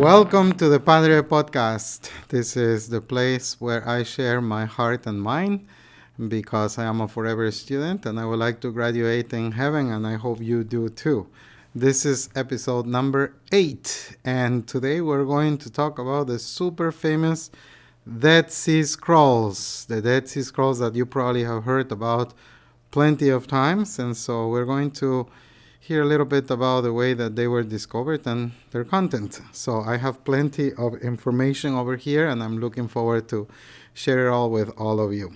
Welcome to the Padre podcast. This is the place where I share my heart and mind because I am a forever student and I would like to graduate in heaven, and I hope you do too. This is episode number 8, and today we're going to talk about the super famous Dead Sea Scrolls. The Dead Sea Scrolls that you probably have heard about plenty of times, and so we're going to hear a little bit about the way that they were discovered and their content. So I have plenty of information over here, and I'm looking forward to share it all with all of you.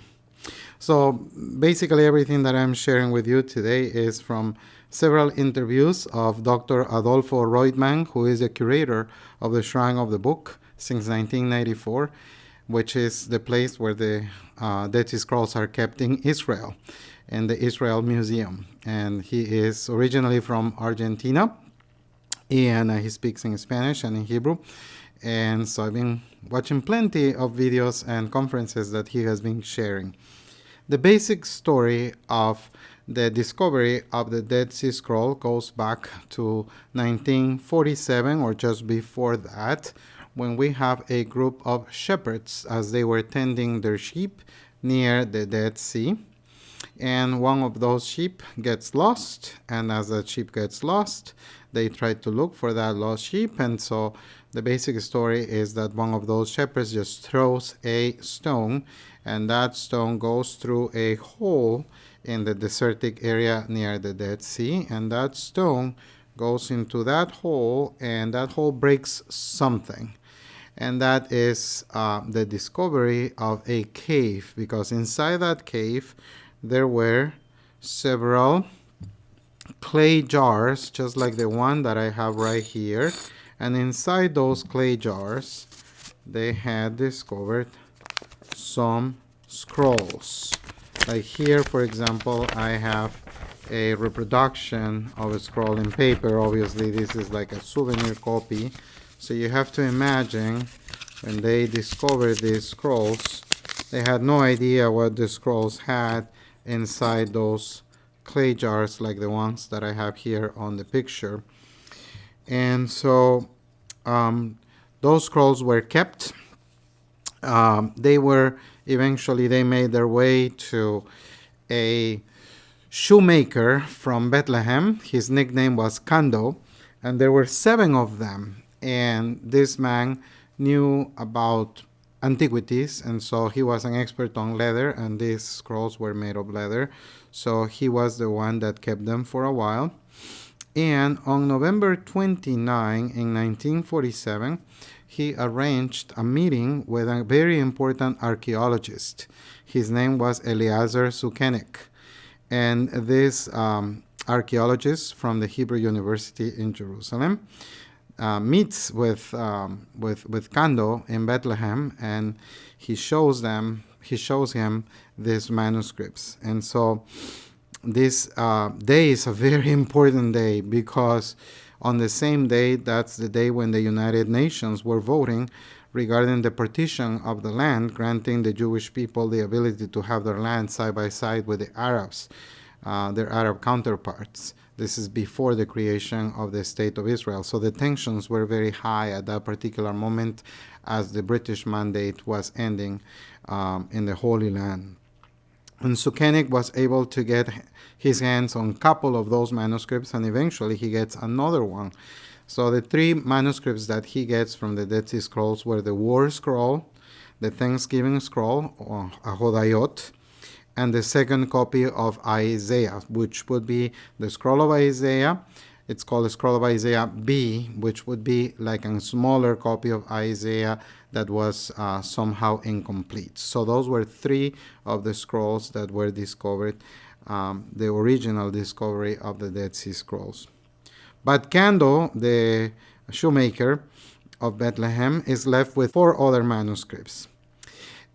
So basically everything that I'm sharing with you today is from several interviews of Dr. Adolfo Reutemann, who is the curator of the Shrine of the Book since 1994, which is the place where the Dead Sea Scrolls are kept in Israel, in the Israel Museum. And he is originally from Argentina, and he speaks in Spanish and in Hebrew. And so I've been watching plenty of videos and conferences that he has been sharing. The basic story of the discovery of the Dead Sea Scroll goes back to 1947 or just before that, when we have a group of shepherds as they were tending their sheep near the Dead Sea. And one of those sheep gets lost, and as that sheep gets lost, they try to look for that lost sheep. And so the basic story is that one of those shepherds just throws a stone, and that stone goes through a hole in the desertic area near the Dead Sea, and that stone goes into that hole, and that hole breaks something. And that is the discovery of a cave, because inside that cave there were several clay jars, just like the one that I have right here. And inside those clay jars, they had discovered some scrolls. Like here, for example, I have a reproduction of a scroll in paper. Obviously, this is like a souvenir copy. So you have to imagine when they discovered these scrolls, they had no idea what the scrolls had inside those clay jars like the ones that I have here on the picture. And so those scrolls were kept. They made their way to a shoemaker from Bethlehem. His nickname was Kando, and there were 7 of them. And this man knew about antiquities, and so he was an expert on leather, and these scrolls were made of leather. So he was the one that kept them for a while. And on November 29 in 1947, he arranged a meeting with a very important archaeologist. His name was Eliezer Sukenik. And this archaeologist from the Hebrew University in Jerusalem meets with Kando in Bethlehem, and he shows him these manuscripts. And so this day is a very important day, because on the same day, that's the day when the United Nations were voting regarding the partition of the land, granting the Jewish people the ability to have their land side by side with the Arabs, their Arab counterparts. This is before the creation of the State of Israel. So the tensions were very high at that particular moment as the British mandate was ending in the Holy Land. And Sukenik was able to get his hands on a couple of those manuscripts, and eventually he gets another one. So the 3 manuscripts that he gets from the Dead Sea Scrolls were the War Scroll, the Thanksgiving Scroll, or Ahodayot, and the second copy of Isaiah, which would be the Scroll of Isaiah. It's called the Scroll of Isaiah B, which would be like a smaller copy of Isaiah that was somehow incomplete. So those were 3 of the scrolls that were discovered, the original discovery of the Dead Sea Scrolls. But Kando, the shoemaker of Bethlehem, is left with 4 other manuscripts.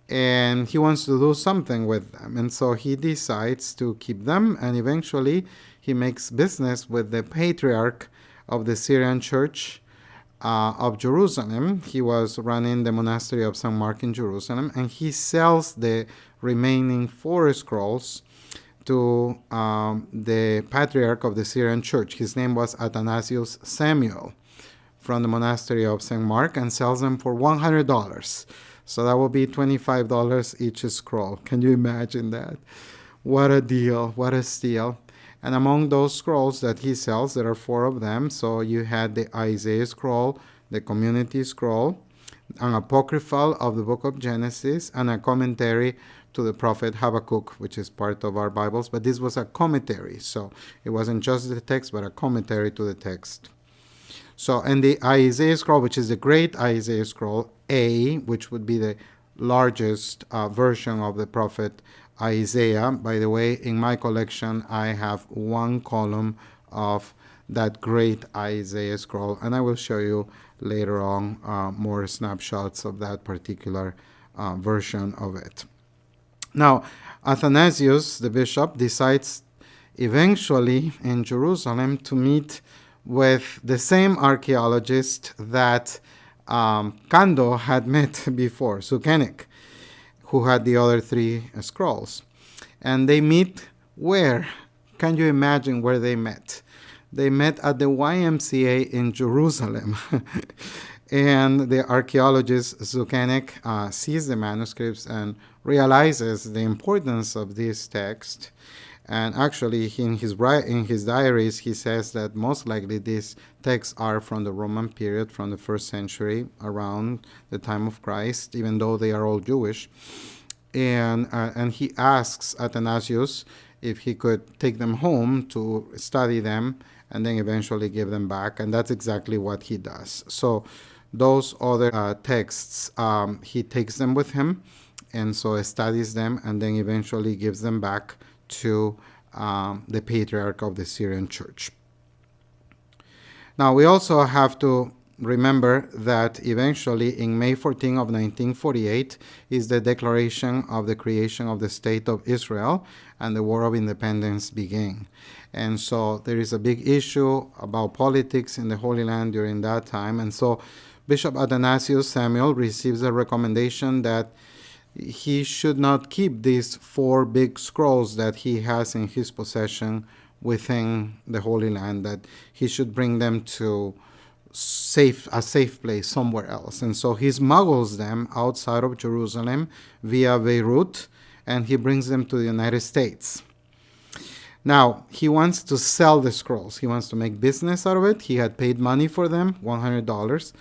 And he wants to do something with them. And so he decides to keep them, and eventually he makes business with the patriarch of the Syrian church of Jerusalem. He was running the monastery of St. Mark in Jerusalem, and he sells the remaining 4 scrolls to the patriarch of the Syrian church. His name was Athanasius Samuel from the monastery of St. Mark and sells them for $100. So that will be $25 each scroll. Can you imagine that? What a deal, what a steal. And among those scrolls that he sells, there are 4 of them. So you had the Isaiah scroll, the community scroll, an apocryphal of the book of Genesis, and a commentary to the prophet Habakkuk, which is part of our Bibles. But this was a commentary, so it wasn't just the text, but a commentary to the text. So, and the Isaiah scroll, which is the great Isaiah scroll, A, which would be the largest version of the prophet Isaiah. By the way, in my collection, I have 1 column of that great Isaiah scroll, and I will show you later on more snapshots of that particular version of it. Now, Athanasius, the bishop, decides eventually in Jerusalem to meet with the same archaeologist that Kando had met before, Sukenik, who had the other 3 scrolls. And they meet where? Can you imagine where they met? They met at the YMCA in Jerusalem. And the archaeologist Sukenik sees the manuscripts and realizes the importance of this text. And actually, in his diaries, he says that most likely these texts are from the Roman period, from the 1st century, around the time of Christ, even though they are all Jewish. And he asks Athanasius if he could take them home to study them and then eventually give them back. And that's exactly what he does. So those other texts, he takes them with him, and so studies them, and then eventually gives them back to the patriarch of the Syrian church. Now, we also have to remember that eventually in May 14 of 1948 is the declaration of the creation of the State of Israel, and the War of Independence began. And so there is a big issue about politics in the Holy Land during that time. And so Bishop Athanasius Samuel receives a recommendation that he should not keep these 4 big scrolls that he has in his possession within the Holy Land, that he should bring them to a safe place somewhere else. And so he smuggles them outside of Jerusalem via Beirut, and he brings them to the United States. Now, he wants to sell the scrolls. He wants to make business out of it. He had paid money for them, $100.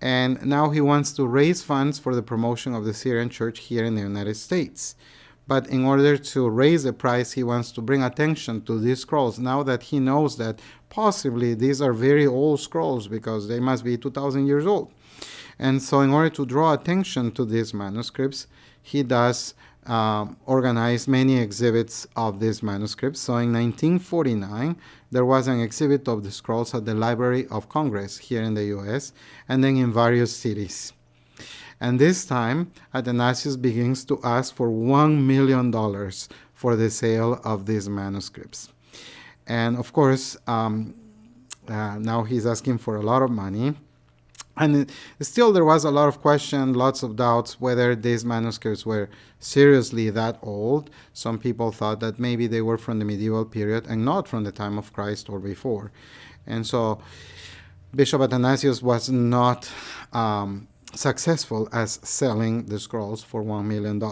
And now he wants to raise funds for the promotion of the Syrian church here in the United States. But in order to raise the price, he wants to bring attention to these scrolls, now that he knows that possibly these are very old scrolls because they must be 2,000 years old. And so in order to draw attention to these manuscripts, he does organize many exhibits of these manuscripts. So in 1949, there was an exhibit of the scrolls at the Library of Congress here in the U.S., and then in various cities. And this time, Athanasius begins to ask for $1 million for the sale of these manuscripts. And of course, now he's asking for a lot of money. And still there was a lot of question, lots of doubts whether these manuscripts were seriously that old. Some people thought that maybe they were from the medieval period and not from the time of Christ or before. And so Bishop Athanasius was not successful as selling the scrolls for $1 million.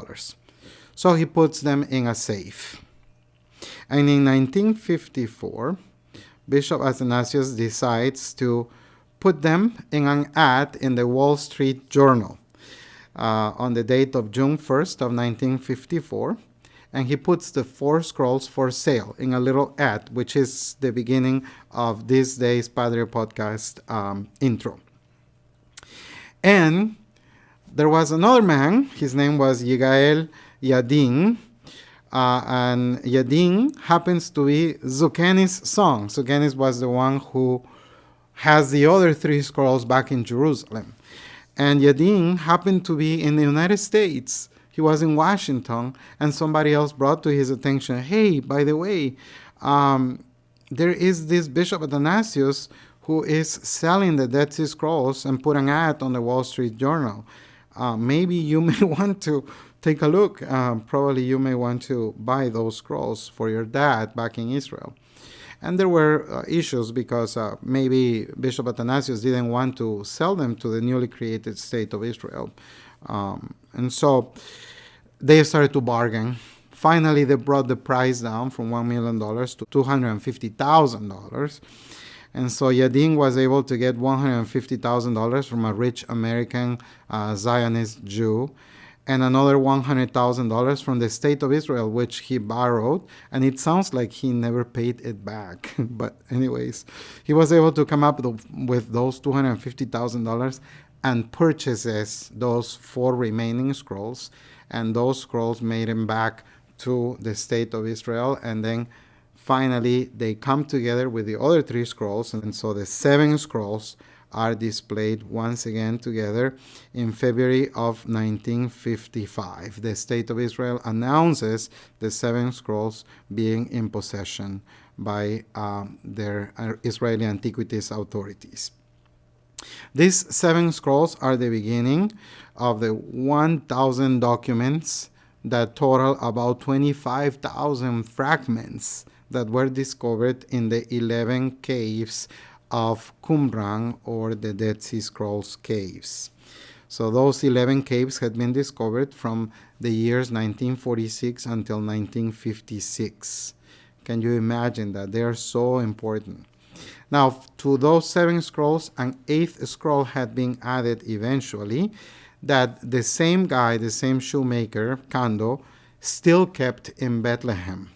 So he puts them in a safe. And in 1954, Bishop Athanasius decides to put them in an ad in the Wall Street Journal on the date of June 1st of 1954. And he puts the 4 scrolls for sale in a little ad, which is the beginning of this day's Padre podcast intro. And there was another man, his name was Yigael Yadin, and Yadin happens to be Zucchini's son. Zucchini was the one who has the other 3 scrolls back in Jerusalem. And Yadin happened to be in the United States. He was in Washington, and somebody else brought to his attention, hey, by the way, there is this Bishop Athanasius who is selling the Dead Sea Scrolls and put an ad on the Wall Street Journal. Maybe you may want to take a look. Probably you may want to buy those scrolls for your dad back in Israel. And there were issues because maybe Bishop Athanasius didn't want to sell them to the newly created state of Israel. And so they started to bargain. Finally, they brought the price down from $1 million to $250,000. And so Yadin was able to get $150,000 from a rich American Zionist Jew, and another $100,000 from the state of Israel, which he borrowed. And it sounds like he never paid it back. But anyways, he was able to come up with those $250,000 and purchases those 4 remaining scrolls. And those scrolls made him back to the state of Israel. And then finally, they come together with the other 3 scrolls. And so the 7 scrolls are displayed once again together in February of 1955. The state of Israel announces the 7 scrolls being in possession by their Israeli antiquities authorities. These 7 scrolls are the beginning of the 1,000 documents that total about 25,000 fragments that were discovered in the 11 caves of Qumran, or the Dead Sea Scrolls caves. So those 11 caves had been discovered from the years 1946 until 1956. Can you imagine that? They are so important. Now, to those 7 scrolls, an 8th scroll had been added eventually, that the same guy, the same shoemaker, Kando, still kept in Bethlehem.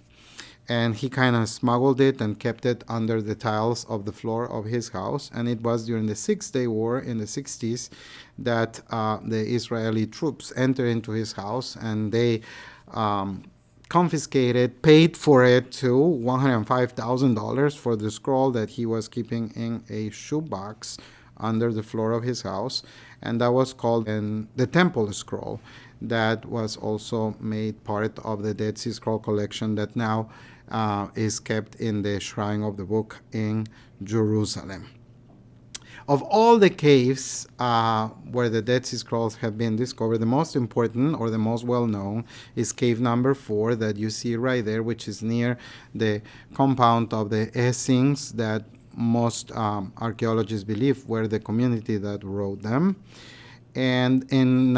And he kind of smuggled it and kept it under the tiles of the floor of his house. And it was during the 6-Day War in the 60s that the Israeli troops entered into his house, and they confiscated, paid for it to $105,000 for the scroll that he was keeping in a shoebox under the floor of his house. And that was called the Temple Scroll. That was also made part of the Dead Sea Scroll collection that now is kept in the Shrine of the Book in Jerusalem. Of all the caves where the Dead Sea Scrolls have been discovered, the most important or the most well-known is cave number 4 that you see right there, which is near the compound of the Essenes that most archaeologists believe were the community that wrote them. And in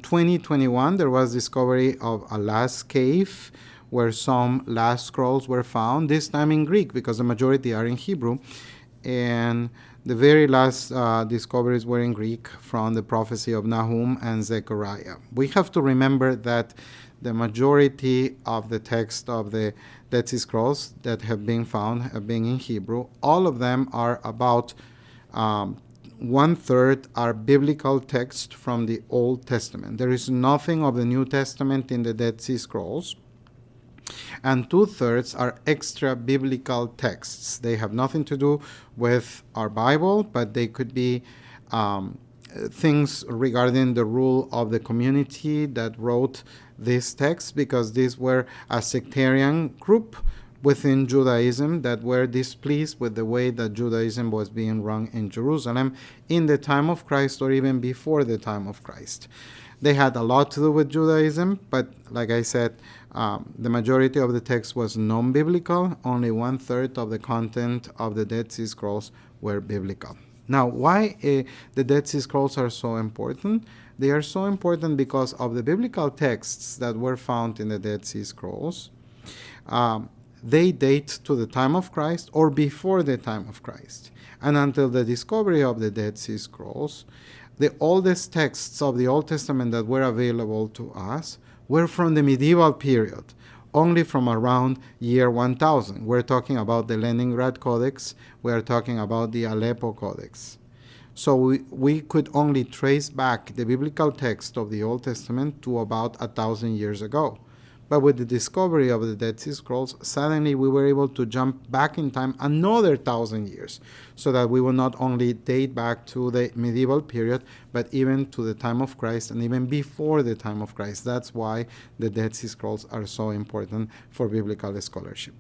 2021, there was discovery of a last cave where some last scrolls were found, this time in Greek because the majority are in Hebrew. And the very last discoveries were in Greek from the prophecy of Nahum and Zechariah. We have to remember that the majority of the text of the Dead Sea Scrolls that have been found have been in Hebrew. All of them are about 1/3 are biblical text from the Old Testament. There is nothing of the New Testament in the Dead Sea Scrolls. And 2/3 are extra biblical texts. They have nothing to do with our Bible, but they could be things regarding the rule of the community that wrote these texts, because these were a sectarian group within Judaism that were displeased with the way that Judaism was being run in Jerusalem in the time of Christ, or even before the time of Christ. They had a lot to do with Judaism, but like I said, the majority of the text was non-biblical. Only 1/3 of the content of the Dead Sea Scrolls were biblical. Now, why the Dead Sea Scrolls are so important? They are so important because of the biblical texts that were found in the Dead Sea Scrolls. They date to the time of Christ or before the time of Christ. And until the discovery of the Dead Sea Scrolls, the oldest texts of the Old Testament that were available to us were from the medieval period, only from around year 1000. We're talking about the Leningrad Codex. We're talking about the Aleppo Codex. So we could only trace back the biblical text of the Old Testament to about 1,000 years ago. But with the discovery of the Dead Sea Scrolls, suddenly we were able to jump back in time another 1,000 years, so that we will not only date back to the medieval period, but even to the time of Christ and even before the time of Christ. That's why the Dead Sea Scrolls are so important for biblical scholarship.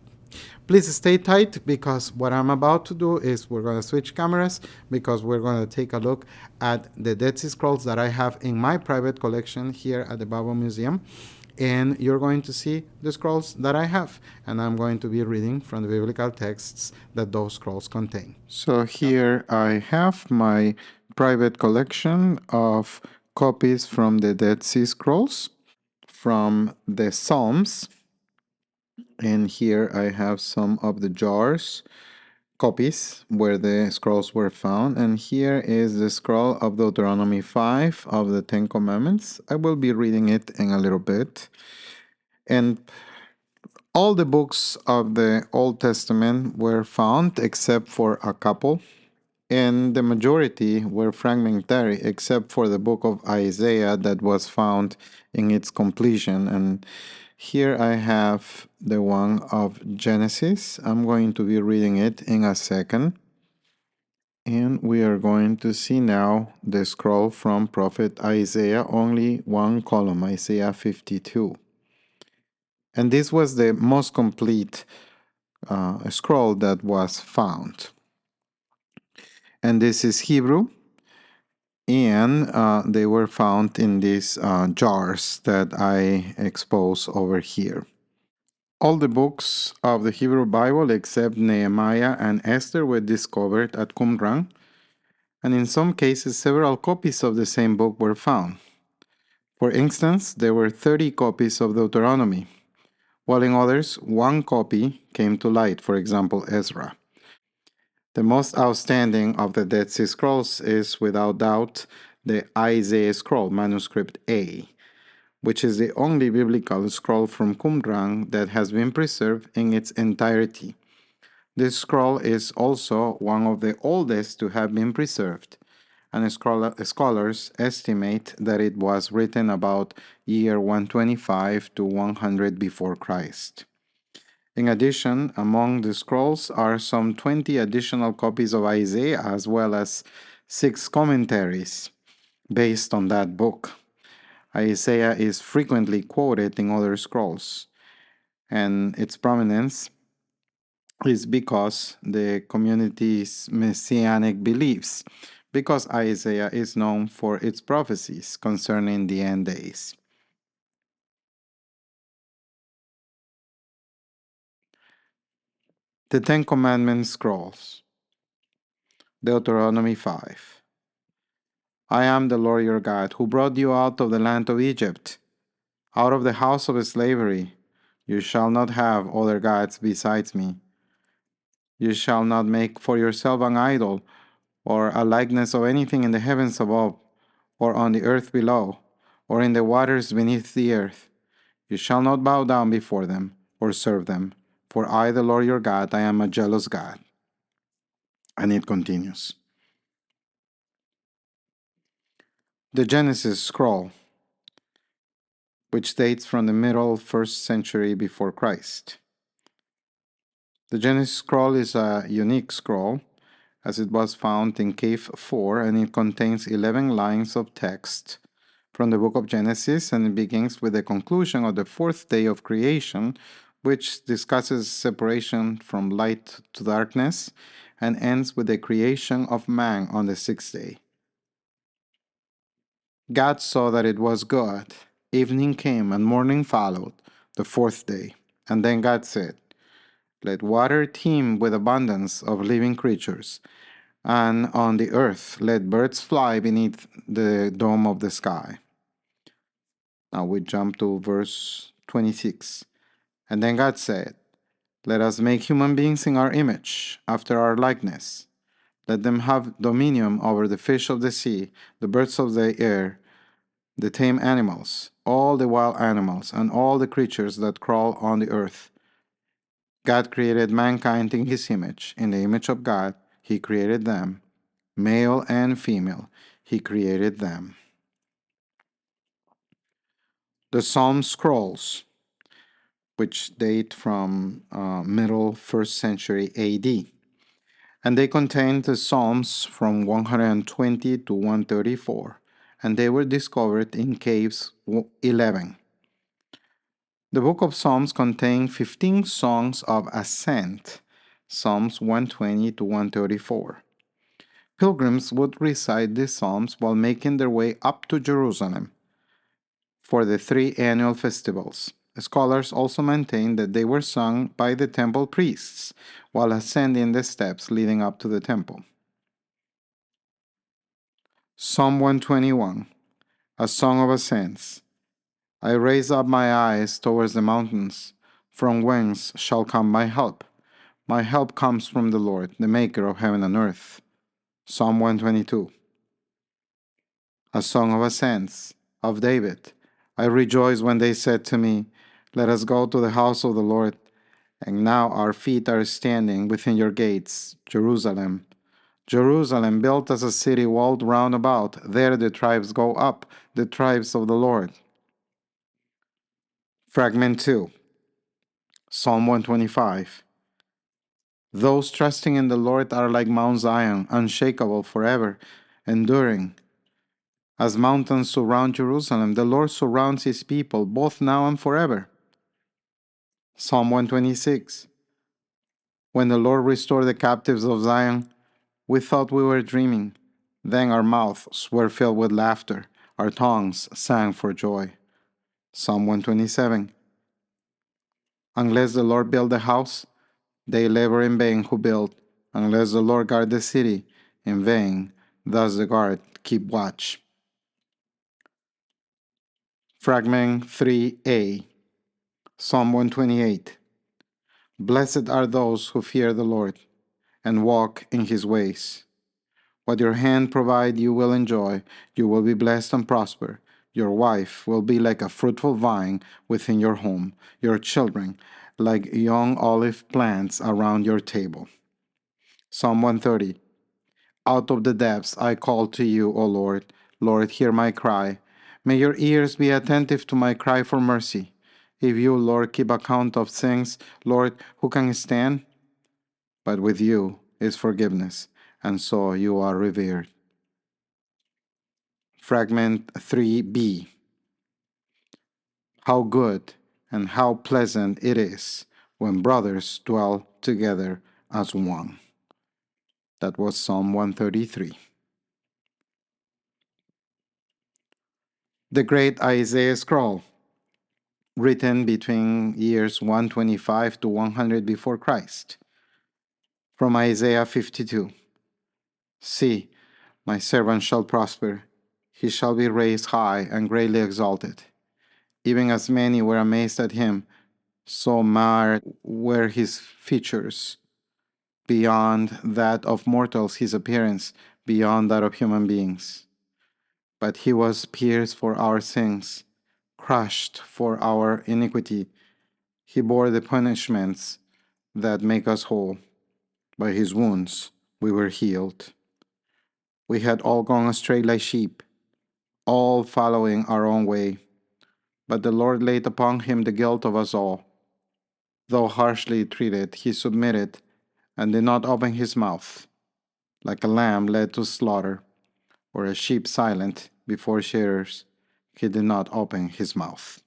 Please stay tight, because what I'm about to do is we're going to switch cameras, because we're going to take a look at the Dead Sea Scrolls that I have in my private collection here at the Bible Museum. And you're going to see the scrolls that I have, and I'm going to be reading from the biblical texts that those scrolls contain. So here I have my private collection of copies from the Dead Sea Scrolls, from the Psalms, and here I have some of the jars copies where the scrolls were found, and here is the scroll of Deuteronomy 5 of the Ten Commandments. I will be reading it in a little bit. And all the books of the Old Testament were found except for a couple, and the majority were fragmentary except for the book of Isaiah that was found in its completion. And here I have the one of Genesis. I'm going to be reading it in a second. And we are going to see now the scroll from Prophet Isaiah, only one column, Isaiah 52. And this was the most complete scroll that was found. And this is Hebrew, and they were found in these jars that I expose over here. All the books of the Hebrew Bible except Nehemiah and Esther were discovered at Qumran, and in some cases several copies of the same book were found. For instance, there were 30 copies of Deuteronomy, while in others, one copy came to light, for example, Ezra. The most outstanding of the Dead Sea Scrolls is, without doubt, the Isaiah scroll, manuscript A, which is the only biblical scroll from Qumran that has been preserved in its entirety. This scroll is also one of the oldest to have been preserved, and scholars estimate that it was written about year 125 to 100 before Christ. In addition, among the scrolls are some 20 additional copies of Isaiah, as well as 6 commentaries based on that book. Isaiah is frequently quoted in other scrolls, and its prominence is because the community's messianic beliefs, because Isaiah is known for its prophecies concerning the end days. The Ten Commandments Scrolls, Deuteronomy 5. I am the Lord your God, who brought you out of the land of Egypt, out of the house of slavery. You shall not have other gods besides me. You shall not make for yourself an idol, or a likeness of anything in the heavens above, or on the earth below, or in the waters beneath the earth. You shall not bow down before them, or serve them. For I, the Lord your God, I am a jealous God. And it continues. The Genesis scroll, which dates from the middle 1st century before Christ. The Genesis scroll is a unique scroll, as it was found in Cave 4, and it contains 11 lines of text from the book of Genesis, and it begins with the conclusion of the 4th day of creation, which discusses separation from light to darkness, and ends with the creation of man on the 6th day. God saw that it was good. Evening came and morning followed, the 4th day. And then God said, let water teem with abundance of living creatures, and on the earth let birds fly beneath the dome of the sky. Now we jump to verse 26. And then God said, let us make human beings in our image, after our likeness. Let them have dominion over the fish of the sea, the birds of the air, the tame animals, all the wild animals, and all the creatures that crawl on the earth. God created mankind in his image. In the image of God, he created them. Male and female, he created them. The Psalm scrolls, which date from middle 1st century AD. And they contain the Psalms from 120 to 134, and they were discovered in caves 11. The book of Psalms contains 15 songs of ascent, Psalms 120 to 134. Pilgrims would recite these psalms while making their way up to Jerusalem. for the three annual festivals. Scholars also maintain that they were sung by the temple priests while ascending the steps leading up to the temple. Psalm 121, a song of ascents. I raise up my eyes towards the mountains. From whence shall come my help? My help comes from the Lord, the maker of heaven and earth. Psalm 122, a song of ascents of David. I rejoiced when they said to me, let us go to the house of the Lord. And now our feet are standing within your gates, Jerusalem. Jerusalem, built as a city walled round about, there the tribes go up, the tribes of the Lord. Fragment 2, Psalm 125. Those trusting in the Lord are like Mount Zion, unshakable forever, enduring. As mountains surround Jerusalem, the Lord surrounds his people, both now and forever. Psalm 126. When the Lord restored the captives of Zion, we thought we were dreaming. Then our mouths were filled with laughter, our tongues sang for joy. Psalm 127. Unless the Lord build the house, they labor in vain who build. Unless the Lord guard the city, in vain does the guard keep watch. Fragment 3a, Psalm 128. Blessed are those who fear the Lord and walk in his ways. What your hand provide you will enjoy. You will be blessed and prosper. Your wife will be like a fruitful vine within your home, your children like young olive plants around your table. Psalm 130. Out of the depths I call to you, O Lord. Lord, hear my cry. May your ears be attentive to my cry for mercy. If you, Lord, keep account of things, Lord, who can stand? But with you is forgiveness, and so you are revered. Fragment 3b. How good and how pleasant it is when brothers dwell together as one. That was Psalm 133. The Great Isaiah Scroll, written between years 125 to 100 before Christ. From Isaiah 52. See, my servant shall prosper. He shall be raised high and greatly exalted. Even as many were amazed at him, so marred were his features. Beyond that of mortals, his appearance, beyond that of human beings. But he was pierced for our sins, crushed for our iniquity. He bore the punishments that make us whole. By his wounds we were healed. We had all gone astray like sheep, all following our own way. But the Lord laid upon him the guilt of us all. Though harshly treated, he submitted and did not open his mouth. Like a lamb led to slaughter, or a sheep silent before shearers, he did not open his mouth.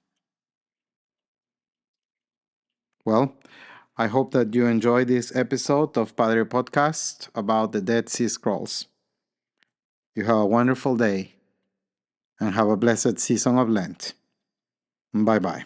Well, I hope that you enjoyed this episode of Padre Podcast about the Dead Sea Scrolls. You have a wonderful day and have a blessed season of Lent. Bye bye.